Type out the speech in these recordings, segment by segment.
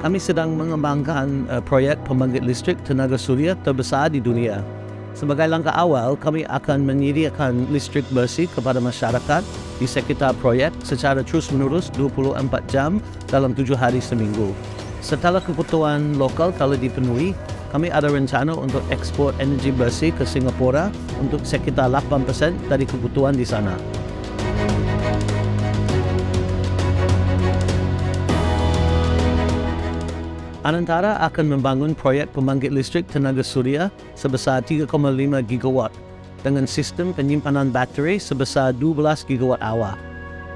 kami sedang mengembangkan proyek pembangkit listrik tenaga surya terbesar di dunia. Sebagai langkah awal, kami akan menyediakan listrik bersih kepada masyarakat di sekitar proyek secara terus-menerus 24 jam dalam 7 hari seminggu. Setelah kebutuhan lokal telah dipenuhi, kami ada rencana untuk ekspor energi bersih ke Singapura untuk sekitar 8% dari kebutuhan di sana. Anantara akan membangun proyek pembangkit listrik tenaga surya sebesar 3,5 gigawatt dengan sistem penyimpanan bateri sebesar 12 gigawatt hour.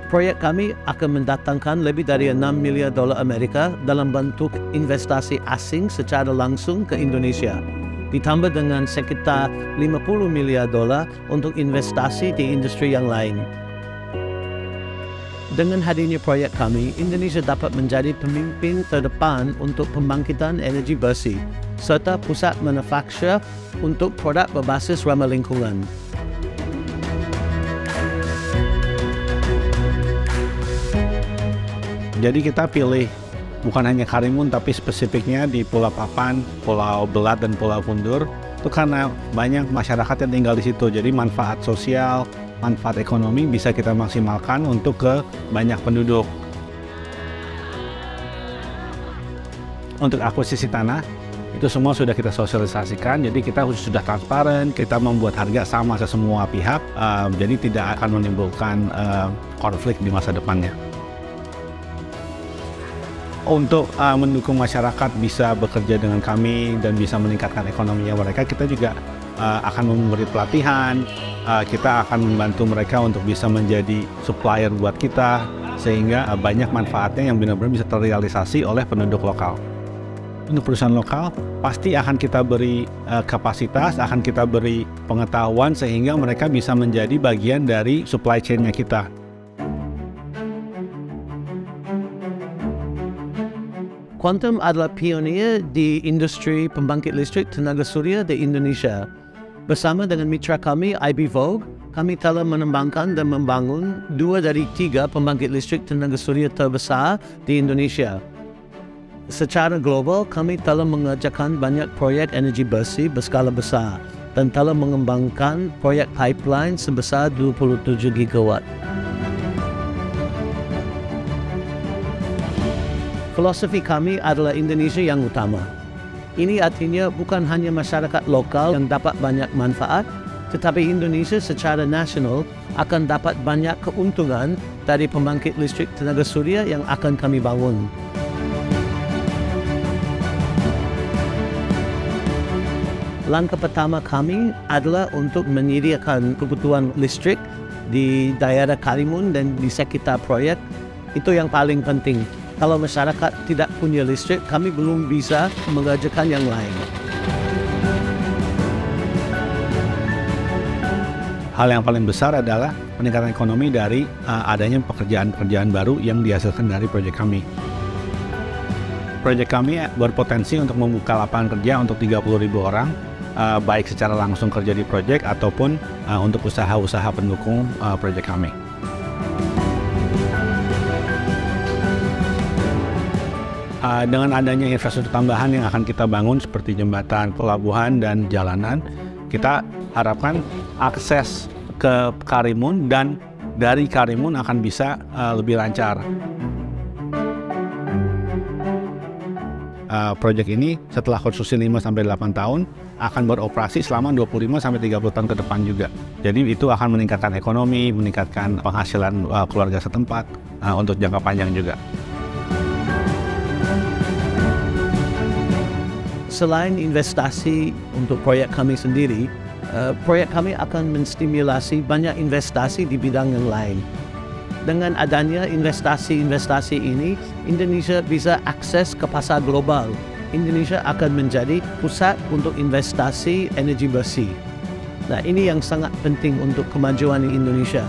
Proyek kami akan mendatangkan lebih dari 6 miliar dolar Amerika dalam bentuk investasi asing secara langsung ke Indonesia, ditambah dengan sekitar 50 miliar dolar untuk investasi di industri yang lain. Dengan hadirnya proyek kami, Indonesia dapat menjadi pemimpin terdepan untuk pembangkitan energi bersih, serta pusat manufaktur untuk produk berbasis ramah lingkungan. Jadi kita pilih bukan hanya Karimun, tapi spesifiknya di Pulau Papan, Pulau Belat, dan Pulau Kundur. Itu karena banyak masyarakat yang tinggal di situ, jadi manfaat sosial, manfaat ekonomi bisa kita maksimalkan untuk ke banyak penduduk. Untuk akuisisi tanah, itu semua sudah kita sosialisasikan, jadi kita sudah transparan, kita membuat harga sama ke semua pihak, jadi tidak akan menimbulkan konflik di masa depannya. Untuk mendukung masyarakat bisa bekerja dengan kami dan bisa meningkatkan ekonominya mereka, kita juga akan memberi pelatihan, kita akan membantu mereka untuk bisa menjadi supplier buat kita, sehingga banyak manfaatnya yang benar-benar bisa terrealisasi oleh penduduk lokal. Untuk perusahaan lokal, pasti akan kita beri kapasitas, akan kita beri pengetahuan, sehingga mereka bisa menjadi bagian dari supply chain-nya kita. Quantum adalah pionir di industri pembangkit listrik tenaga surya di Indonesia. Bersama dengan mitra kami, IB Vogue, kami telah mengembangkan dan membangun 2 dari 3 pembangkit listrik tenaga surya terbesar di Indonesia. Secara global, kami telah mengerjakan banyak proyek energi bersih berskala besar dan telah mengembangkan proyek pipeline sebesar 27 gigawatt. Filosofi kami adalah Indonesia yang utama. Ini artinya bukan hanya masyarakat lokal yang dapat banyak manfaat, tetapi Indonesia secara nasional akan dapat banyak keuntungan dari pembangkit listrik tenaga surya yang akan kami bangun. Langkah pertama kami adalah untuk menyediakan kebutuhan listrik di daerah Karimun dan di sekitar proyek. Itu yang paling penting. Kalau masyarakat tidak punya listrik, kami belum bisa mengerjakan yang lain. Hal yang paling besar adalah peningkatan ekonomi dari adanya pekerjaan-pekerjaan baru yang dihasilkan dari proyek kami. Proyek kami berpotensi untuk membuka lapangan kerja untuk 30.000 orang, baik secara langsung kerja di proyek ataupun untuk usaha-usaha pendukung proyek kami. Dengan adanya infrastruktur tambahan yang akan kita bangun seperti jembatan, pelabuhan, dan jalanan, kita harapkan akses ke Karimun dan dari Karimun akan bisa lebih lancar. Proyek ini setelah konstruksi 5-8 tahun akan beroperasi selama 25-30 tahun ke depan juga. Jadi itu akan meningkatkan ekonomi, meningkatkan penghasilan keluarga setempat untuk jangka panjang juga. Selain investasi untuk proyek kami sendiri, proyek kami akan menstimulasi banyak investasi di bidang yang lain. Dengan adanya investasi-investasi ini, Indonesia bisa akses ke pasar global. Indonesia akan menjadi pusat untuk investasi energi bersih. Nah, ini yang sangat penting untuk kemajuan Indonesia.